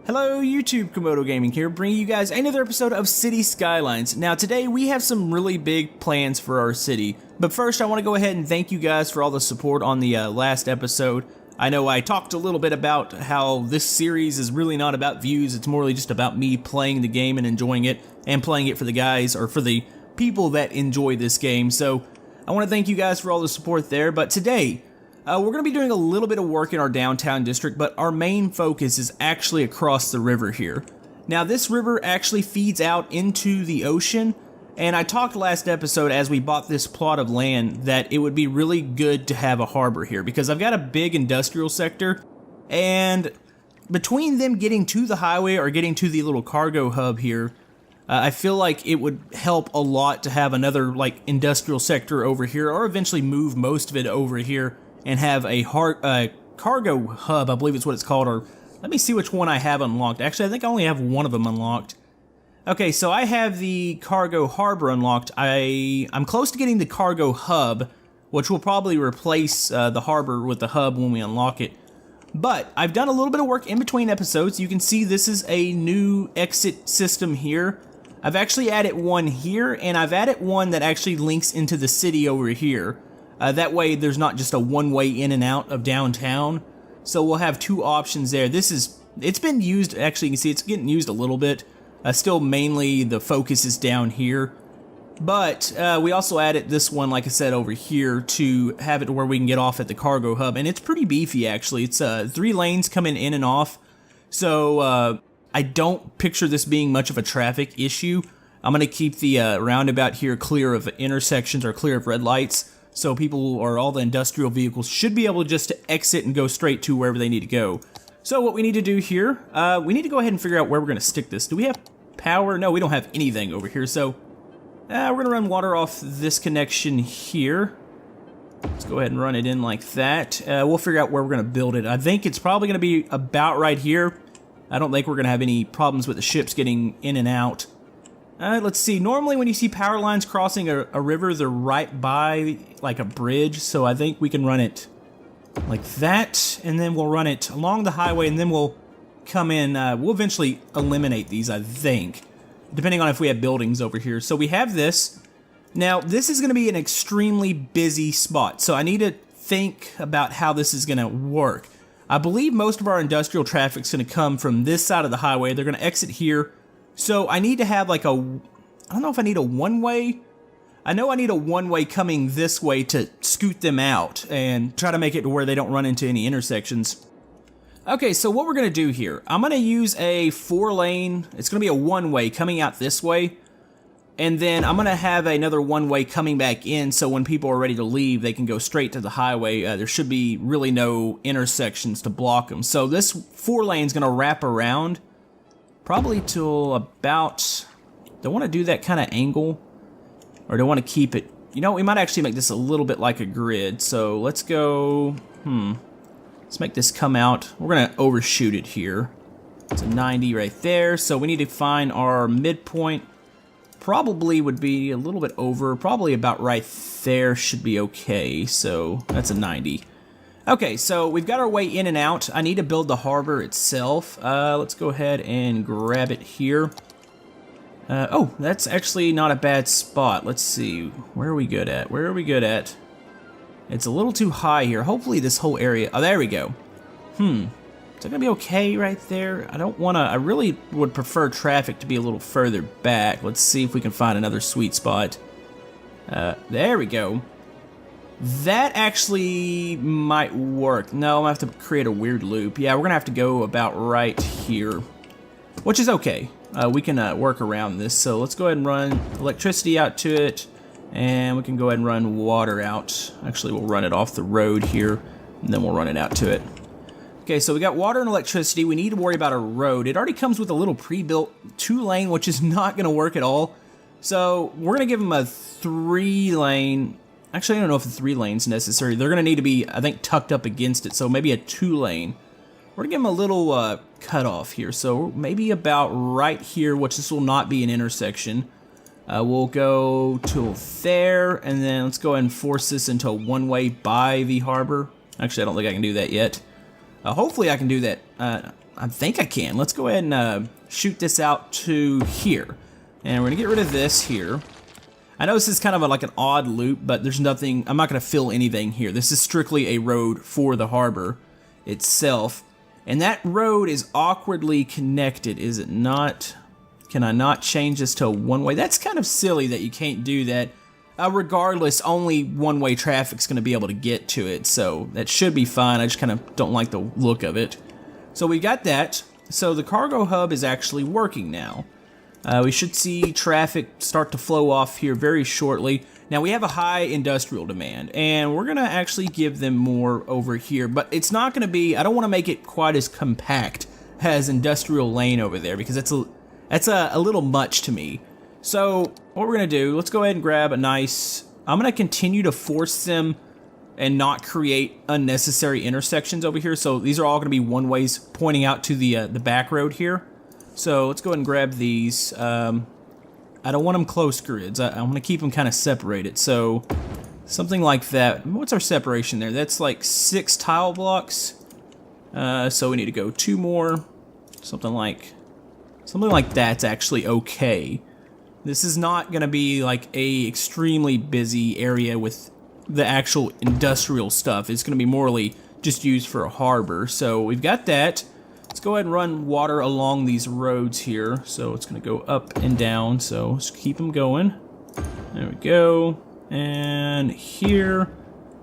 Hello YouTube, Komodo Gaming here, bringing you guys another episode of City Skylines. Now today we have some really big plans for our city, but first I want to go ahead and thank you guys for all the support on the last episode. I know I talked a little bit about how this series is really not about views, it's more just about me playing the game and enjoying it, and playing it for the guys, or for the people that enjoy this game. So I want to thank you guys for all the support there, but today we're going to be doing a little bit of work in our downtown district, but our main focus is actually across the river here. Now this river actually feeds out into the ocean, and I talked last episode as we bought this plot of land that it would be really good to have a harbor here, because I've got a big industrial sector, and between them getting to the highway or getting to the little cargo hub here, I feel like it would help a lot to have another industrial sector over here, or eventually move most of it over here and have a cargo hub, I believe it's what it's called, or let me see which one I have unlocked. Actually, I think I only have one of them unlocked. Okay, so I have the cargo harbor unlocked. I'm close to getting the cargo hub, which will probably replace the harbor with the hub when we unlock it. But I've done a little bit of work in between episodes. You can see this is a new exit system here. I've actually added one here, and I've added one that actually links into the city over here. That way there's not just a one-way in and out of downtown. So we'll have two options there. It's been used, actually you can see it's getting used a little bit. Still mainly the focus is down here. But we also added this one, like I said, over here to have it where we can get off at the cargo hub. And it's pretty beefy actually. It's 3 lanes coming in and off. So I don't picture this being much of a traffic issue. I'm going to keep the roundabout here clear of intersections or clear of red lights. So people or all the industrial vehicles should be able just to exit and go straight to wherever they need to go. So what we need to do here, we need to go ahead and figure out where we're going to stick this. Do we have power? No, we don't have anything over here. So we're going to run water off this connection here. Let's go ahead and run it in like that. We'll figure out where we're going to build it. I think it's probably going to be about right here. I don't think we're going to have any problems with the ships getting in and out. Let's see, normally when you see power lines crossing a river, they're right by like a bridge, so I think we can run it like that, and then we'll run it along the highway, and then we'll come in, we'll eventually eliminate these, I think, depending on if we have buildings over here. So we have this. Now, this is going to be an extremely busy spot, so I need to think about how this is going to work. I believe most of our industrial traffic is going to come from this side of the highway. They're going to exit here. So I need to have like I don't know if I need a one-way. I know I need a one-way coming this way to scoot them out and try to make it to where they don't run into any intersections. Okay, so what we're going to do here, I'm going to use a 4-lane, it's going to be a one-way coming out this way, and then I'm going to have another one-way coming back in, so when people are ready to leave, they can go straight to the highway. There should be really no intersections to block them. So this 4-lane is going to wrap around probably till about, don't want to do that kind of angle, or don't want to keep it, you know, we might actually make this a little bit like a grid. So let's go, let's make this come out. We're going to overshoot it here. It's a 90 right there, so we need to find our midpoint. Probably would be a little bit over, probably about right there should be okay, so that's a 90. Okay, so we've got our way in and out. I need to build the harbor itself. Let's go ahead and grab it here. Oh, that's actually not a bad spot. Let's see. Where are we good at? Where are we good at? It's a little too high here. Hopefully this whole area... Oh, there we go. Is that going to be okay right there? I don't want to... I really would prefer traffic to be a little further back. Let's see if we can find another sweet spot. There we go. That actually might work. No, I'm going to have to create a weird loop. Yeah, we're going to have to go about right here, which is okay. We can work around this. So let's go ahead and run electricity out to it, and we can go ahead and run water out. Actually, we'll run it off the road here, and then we'll run it out to it. Okay, so we got water and electricity. We need to worry about a road. It already comes with a little pre-built 2-lane, which is not going to work at all. So we're going to give them a 3-lane. Actually, I don't know if the 3 lane's necessary. They're going to need to be, I think, tucked up against it, so maybe a 2-lane. We're going to give them a little cutoff here, so maybe about right here, which this will not be an intersection. We'll go to there, and then let's go ahead and force this into a one-way by the harbor. Actually, I don't think I can do that yet. Hopefully I can do that. I think I can. Let's go ahead and shoot this out to here. And we're gonna get rid of this here. I know this is kind of like an odd loop, but there's nothing, I'm not gonna fill anything here. This is strictly a road for the harbor itself. And that road is awkwardly connected, is it not? Can I not change this to a one-way? That's kind of silly that you can't do that. Regardless, only one-way traffic's going to be able to get to it, so that should be fine. I just kind of don't like the look of it. So we got that. So the cargo hub is actually working now. We should see traffic start to flow off here very shortly. Now we have a high industrial demand, and we're going to actually give them more over here, but it's not going to be, I don't want to make it quite as compact as industrial lane over there, because that's a little much to me. So what we're going to do, let's go ahead and grab a nice, I'm going to continue to force them and not create unnecessary intersections over here. So these are all going to be one-ways pointing out to the back road here. So let's go ahead and grab these. I don't want them close grids. I want to keep them kind of separated. So something like that. What's our separation there? That's like 6 tile blocks. So we need to go 2 more. Something like that's actually okay. This is not going to be like a extremely busy area with the actual industrial stuff. It's going to be morely just used for a harbor. So we've got that. Let's go ahead and run water along these roads here. So it's going to go up and down. So let's keep them going. There we go. And here,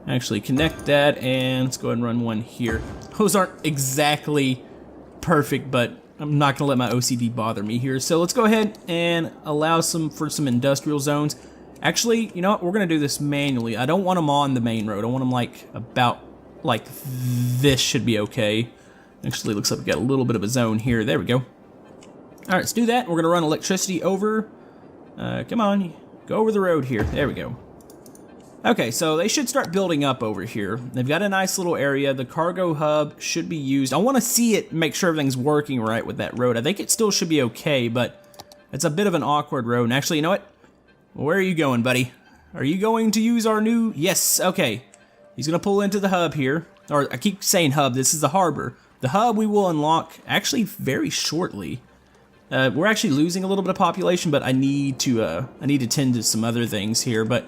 actually connect that, and let's go ahead and run one here. Those aren't exactly perfect, but I'm not going to let my OCD bother me here. So let's go ahead and allow for some industrial zones. Actually, you know what? We're going to do this manually. I don't want them on the main road. I want them like about like this should be okay. Actually, looks like we got a little bit of a zone here. There we go. All right, let's do that. We're going to run electricity over. Come on, go over the road here. There we go. Okay, so they should start building up over here. They've got a nice little area. The cargo hub should be used. I want to see it, make sure everything's working right with that road. I think it still should be okay, but it's a bit of an awkward road. And actually, you know what? Where are you going, buddy? Are you going to use our new... Yes, okay. He's going to pull into the hub here. Or I keep saying hub. This is the harbor. The hub we will unlock actually very shortly. We're actually losing a little bit of population, but I need to tend to some other things here. But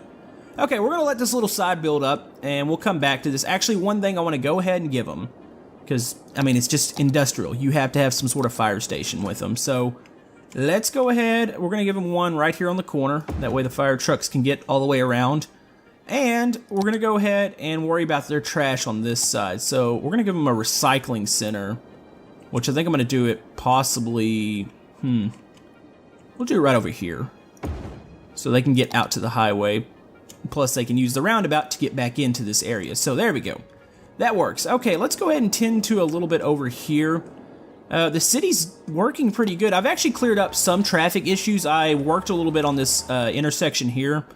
okay, we're gonna let this little side build up, and we'll come back to this. Actually, one thing I want to go ahead and give them, because I mean it's just industrial. You have to have some sort of fire station with them. So let's go ahead. We're gonna give them one right here on the corner. That way the fire trucks can get all the way around. And we're going to go ahead and worry about their trash on this side. So we're going to give them a recycling center, which I think I'm going to do it possibly, we'll do it right over here. So they can get out to the highway. Plus they can use the roundabout to get back into this area. So there we go. That works. Okay, let's go ahead and tend to a little bit over here. The city's working pretty good. I've actually cleared up some traffic issues. I worked a little bit on this intersection here.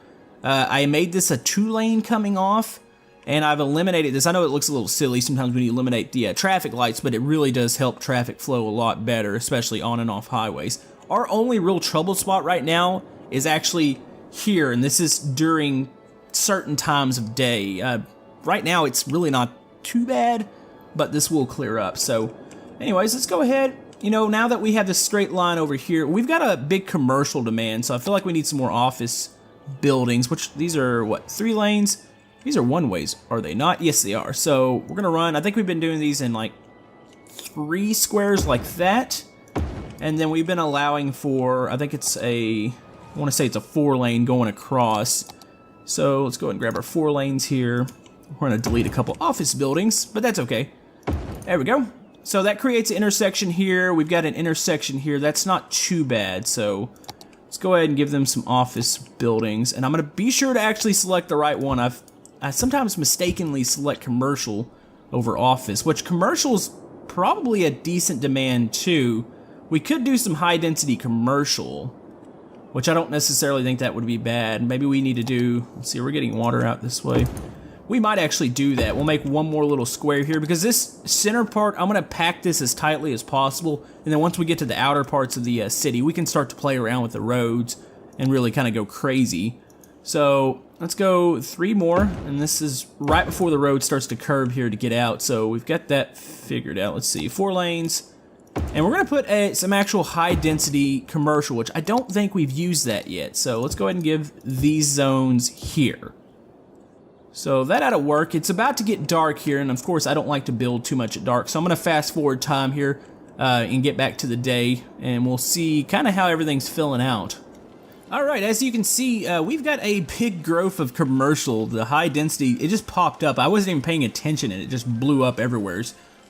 I made this a 2-lane coming off, and I've eliminated this. I know it looks a little silly sometimes when you eliminate the traffic lights, but it really does help traffic flow a lot better, especially on and off highways. Our only real trouble spot right now is actually here, and this is during certain times of day. Right now, it's really not too bad, but this will clear up. So anyways, let's go ahead. You know, now that we have this straight line over here, we've got a big commercial demand, so I feel like we need some more office buildings, which these are what, 3 lanes? These are one-ways, are they not? Yes, they are. So we're gonna run, I think we've been doing these in like 3 squares like that, and then we've been allowing for, I think it's I want to say it's a 4-lane going across. So let's go ahead and grab our 4 lanes here. We're gonna delete a couple office buildings, but that's okay. There we go. So that creates an intersection here. We've got an intersection here. That's not too bad, so let's go ahead and give them some office buildings, and I'm going to be sure to actually select the right one. I sometimes mistakenly select commercial over office, which commercial's probably a decent demand too. We could do some high density commercial, which I don't necessarily think that would be bad. Maybe we need to do, let's see, we're getting water out this way. We might actually do that. We'll make one more little square here, because this center part, I'm going to pack this as tightly as possible, and then once we get to the outer parts of the city, we can start to play around with the roads and really kind of go crazy. So let's go 3 more, and this is right before the road starts to curve here to get out, so we've got that figured out. Let's see, 4 lanes, And we're gonna put some actual high density commercial, which I don't think we've used that yet. So let's go ahead and give these zones here. So that ought to work. It's about to get dark here, and of course I don't like to build too much at dark. So I'm gonna fast forward time here and get back to the day, and we'll see kind of how everything's filling out. Alright, as you can see, we've got a big growth of commercial. The high density, it just popped up. I wasn't even paying attention and it just blew up everywhere.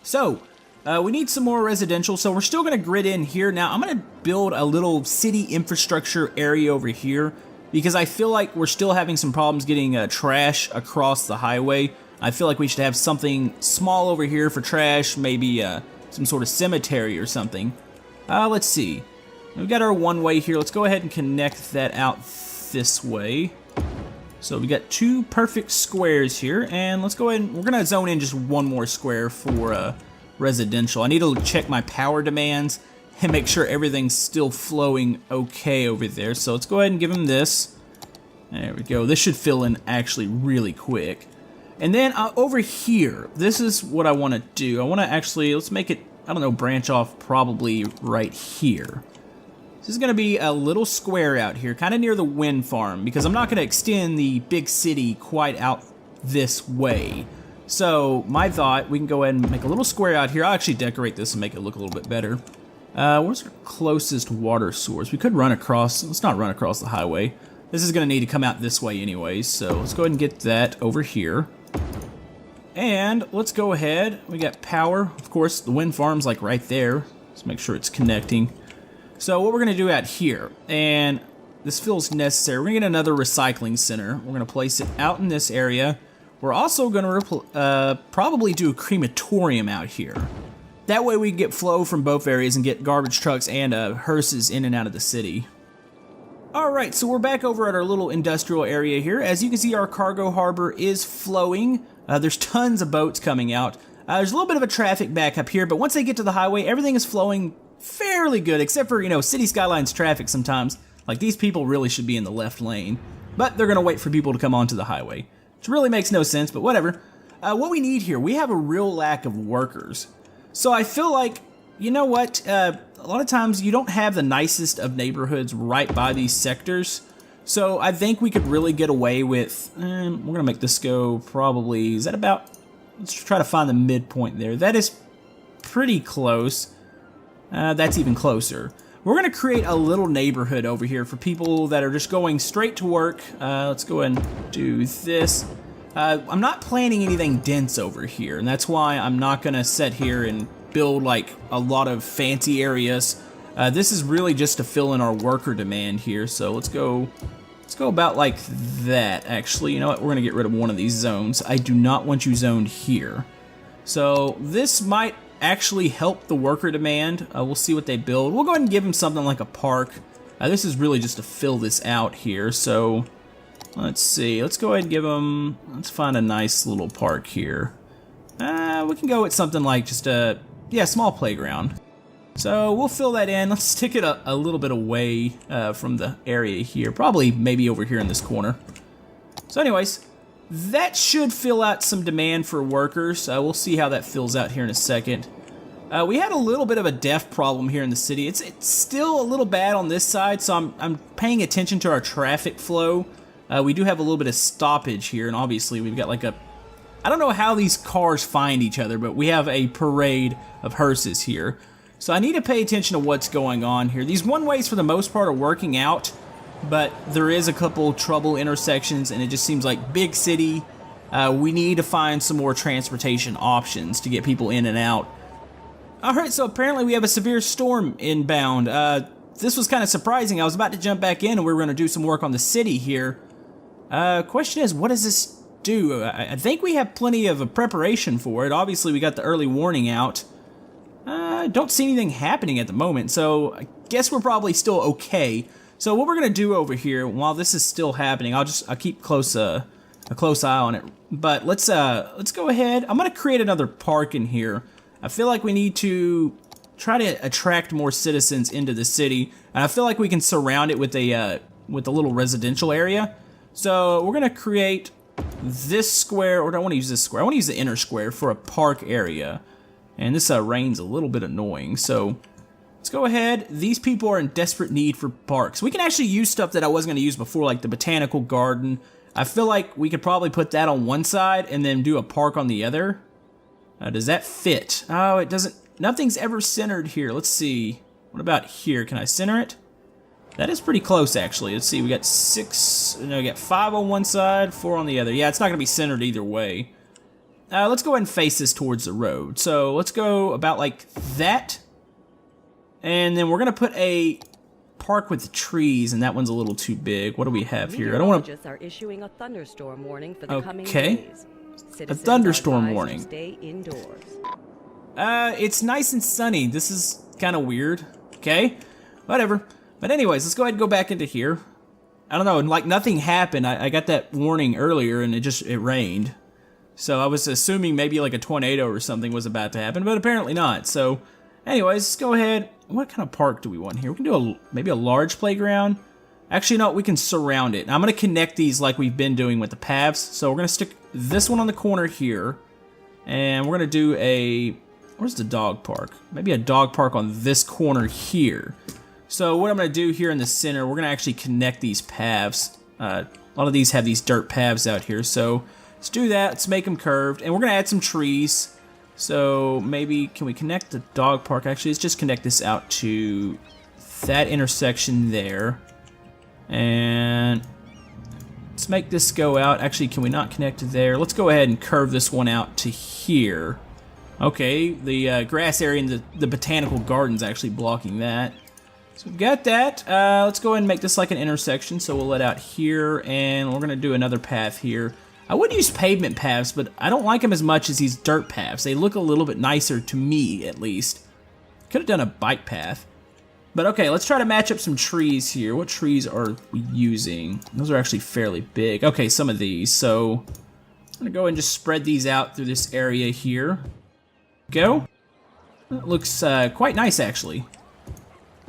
So, we need some more residential, so we're still going to grid in here. Now, I'm going to build a little city infrastructure area over here because I feel like we're still having some problems getting trash across the highway. I feel like we should have something small over here for trash, maybe some sort of cemetery or something. Let's see. We've got our one-way here. Let's go ahead and connect that out this way. So we got 2 perfect squares here, and let's go ahead and we're gonna zone in just one more square for residential. I need to check my power demands and make sure everything's still flowing okay over there. So let's go ahead and give them this. There we go. This should fill in actually really quick. And then over here, this is what I want to do. I want to actually, let's make it, I don't know, branch off probably right here. This is going to be a little square out here, kind of near the wind farm, because I'm not going to extend the big city quite out this way. So my thought, we can go ahead and make a little square out here. I'll actually decorate this and make it look a little bit better. Where's our closest water source? We could run across, let's not run across the highway. This is going to need to come out this way anyways, so let's go ahead and get that over here. And let's go ahead, we got power. Of course, the wind farm's like right there. Let's make sure it's connecting. So what we're going to do out here, and this feels necessary, we're going to get another recycling center. We're going to place it out in this area. We're also going to probably do a crematorium out here. That way we can get flow from both areas and get garbage trucks and hearses in and out of the city. Alright, so we're back over at our little industrial area here. As you can see, our cargo harbor is flowing. There's tons of boats coming out. There's a little bit of a traffic backup here, but once they get to the highway, everything is flowing fairly good, except for, you know, City Skylines traffic sometimes. Like, these people really should be in the left lane, but they're gonna wait for people to come onto the highway, which really makes no sense, but whatever. What we need here, we have a real lack of workers. So I feel like, you know what, a lot of times you don't have the nicest of neighborhoods right by these sectors. So I think we could really get away with, we're gonna make this go probably, is that about, let's try to find the midpoint there. That is pretty close. That's even closer. We're gonna create a little neighborhood over here for people that are just going straight to work. Let's go ahead and do this. I'm not planning anything dense over here, and that's why I'm not gonna sit here and build like a lot of fancy areas. This is really just to fill in our worker demand here, so let's go about like that. Actually, you know what, we're gonna get rid of one of these zones. I do not want you zoned here. So this might actually help the worker demand. We'll see what they build. We'll go ahead and give them something like a park. This is really just to fill this out here, so let's see. Let's go ahead and give them, let's find a nice little park here. We can go with something like just a, yeah, small playground. So we'll fill that in. Let's stick it a little bit away from the area here. Probably maybe over here in this corner. So anyways, that should fill out some demand for workers. We'll see how that fills out here in a second. We had a little bit of a def problem here in the city. It's still a little bad on this side, so I'm paying attention to our traffic flow. We do have a little bit of stoppage here, and obviously we've got like a, I don't know how these cars find each other, but we have a parade of hearses here. So I need to pay attention to what's going on here. These one-ways for the most part are working out, but there is a couple trouble intersections, and it just seems like big city. We need to find some more transportation options to get people in and out. Alright, so apparently we have a severe storm inbound. This was kind of surprising. I was about to jump back in and we were going to do some work on the city here. Question is, what does this do? I think we have plenty of a preparation for it. Obviously we got the early warning out. Don't see anything happening at the moment, so I guess we're probably still okay. So what we're gonna do over here, while this is still happening, I'll keep a close eye on it. But let's go ahead. I'm gonna create another park in here. I feel like we need to try to attract more citizens into the city, and I feel like we can surround it with a little residential area. So we're gonna create this square, or do I want to use this square? I want to use the inner square for a park area. And this rain's a little bit annoying, so let's go ahead. These people are in desperate need for parks. We can actually use stuff that I wasn't going to use before, like the botanical garden. I feel like we could probably put that on one side and then do a park on the other. Does that fit? Oh, it doesn't. Nothing's ever centered here. Let's see. What about here? Can I center it? That is pretty close, actually. Let's see. We got 5 on one side, 4 on the other. Yeah, it's not going to be centered either way. Let's go ahead and face this towards the road. So let's go about like that. And then we're going to put a park with trees, and that one's a little too big. What do we have here? I don't want to... are issuing a thunderstorm warning for the coming days. A thunderstorm warning. Stay indoors. It's nice and sunny. This is kind of weird. Okay, whatever. But anyways, let's go ahead and go back into here. I don't know, like nothing happened. I got that warning earlier, and it rained. So I was assuming maybe like a tornado or something was about to happen, but apparently not. So anyways, let's go ahead. What kind of park do we want here? We can do maybe a large playground. Actually, no, we can surround it. I'm going to connect these like we've been doing with the paths. So we're going to stick this one on the corner here. And we're going to do a... Where's the dog park? Maybe a dog park on this corner here. So what I'm going to do here in the center, we're going to actually connect these paths. A lot of these have these dirt paths out here. So let's do that. Let's make them curved. And we're going to add some trees. So maybe, can we connect the dog park? Actually, let's just connect this out to that intersection there. And let's make this go out. Actually, can we not connect to there? Let's go ahead and curve this one out to here. Okay, the grass area in the botanical garden's actually blocking that. So we've got that. Let's go ahead and make this like an intersection. So we'll let out here, and we're going to do another path here. I would use pavement paths, but I don't like them as much as these dirt paths. They look a little bit nicer to me, at least. Could have done a bike path. But okay, let's try to match up some trees here. What trees are we using? Those are actually fairly big. Okay, some of these. So I'm going to go ahead and just spread these out through this area here. Go. That looks quite nice, actually.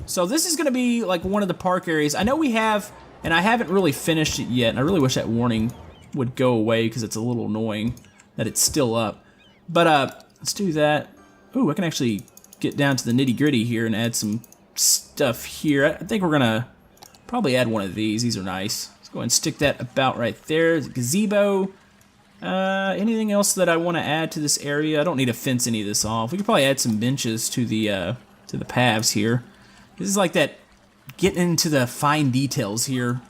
So this is going to be like one of the park areas. I know we have, and I haven't really finished it yet, and I really wish that warning would go away because it's a little annoying that it's still up. But let's do that. Ooh, I can actually get down to the nitty-gritty here and add some stuff here. I think we're going to probably add one of these. These are nice. Let's go ahead and stick that about right there. The gazebo. Anything else that I want to add to this area? I don't need to fence any of this off. We could probably add some benches to the paths here. This is like that, getting into the fine details here.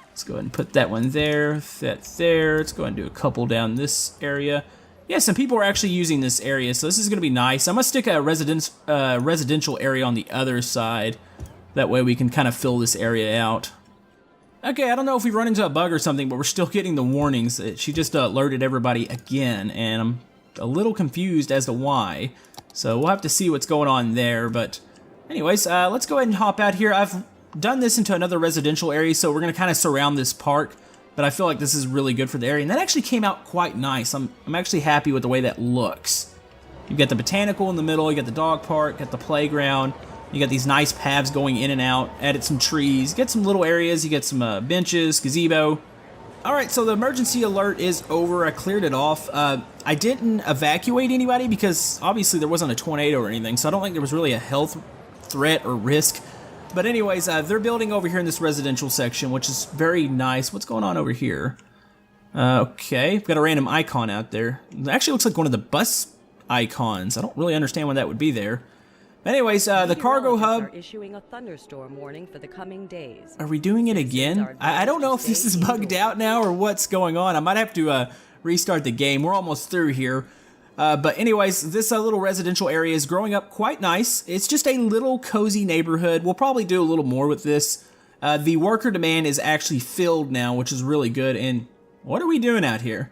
Let's go ahead and put that one there, that there. Let's go ahead and do a couple down this area. Yeah, some people are actually using this area, so this is going to be nice. I'm going to stick a residential area on the other side. That way we can kind of fill this area out. Okay, I don't know if we run into a bug or something, but we're still getting the warnings. She just alerted everybody again, and I'm a little confused as to why. So we'll have to see what's going on there, but anyways, let's go ahead and hop out here. I've done this into another residential area, so we're going to kind of surround this park, but I feel like this is really good for the area, and that actually came out quite nice. I'm actually happy with the way that looks. You've got the botanical in the middle, you got the dog park, got the playground, you got these nice paths going in and out, added some trees, you get some little areas, you get some benches, gazebo. Alright, so the emergency alert is over. I cleared it off. I didn't evacuate anybody because obviously there wasn't a tornado or anything, so I don't think there was really a health threat or risk. But anyways, they're building over here in this residential section, which is very nice. What's going on over here? Okay, we've got a random icon out there. It actually looks like one of the bus icons. I don't really understand why that would be there. Anyways, the cargo hub. Are issuing a thunderstorm warning for the coming days. Are we doing it again? I don't know if this is bugged out now or what's going on. I might have to restart the game. We're almost through here. But anyways, this little residential area is growing up quite nice. It's just a little cozy neighborhood. We'll probably do a little more with this. The worker demand is actually filled now, which is really good. And what are we doing out here?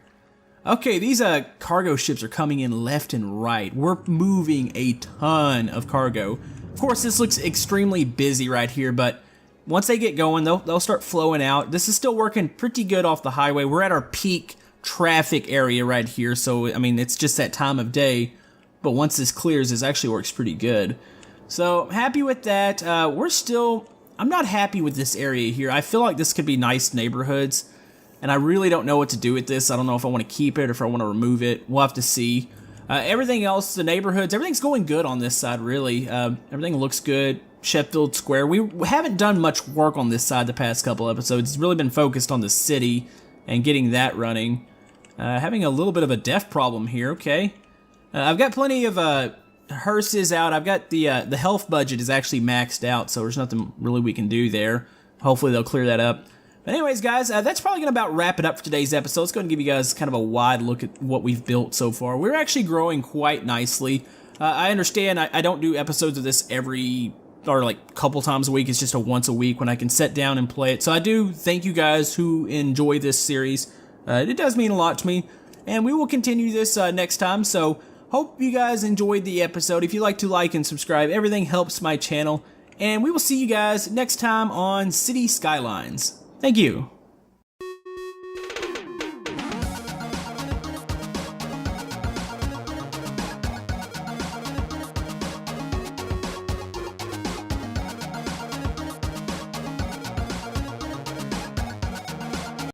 Okay, these cargo ships are coming in left and right. We're moving a ton of cargo. Of course, this looks extremely busy right here, but once they get going, they'll start flowing out. This is still working pretty good off the highway. We're at our peak traffic area right here, so I mean, it's just that time of day. But once this clears, this actually works pretty good. So, happy with that. I'm not happy with this area here. I feel like this could be nice neighborhoods. And I really don't know what to do with this. I don't know if I want to keep it or if I want to remove it. We'll have to see. Everything else, the neighborhoods, everything's going good on this side, really. Everything looks good. Sheffield Square. We haven't done much work on this side the past couple episodes. It's really been focused on the city and getting that running. Having a little bit of a deaf problem here, okay. I've got plenty of hearses out. I've got the health budget is actually maxed out, so there's nothing really we can do there. Hopefully they'll clear that up. But anyways, guys, that's probably going to about wrap it up for today's episode. It's going to give you guys kind of a wide look at what we've built so far. We're actually growing quite nicely. I understand I don't do episodes of this like couple times a week. It's just a once a week when I can sit down and play it. So I do thank you guys who enjoy this series. It does mean a lot to me. And we will continue this next time. So hope you guys enjoyed the episode. If you'd like to like and subscribe, everything helps my channel. And we will see you guys next time on City Skylines. Thank you.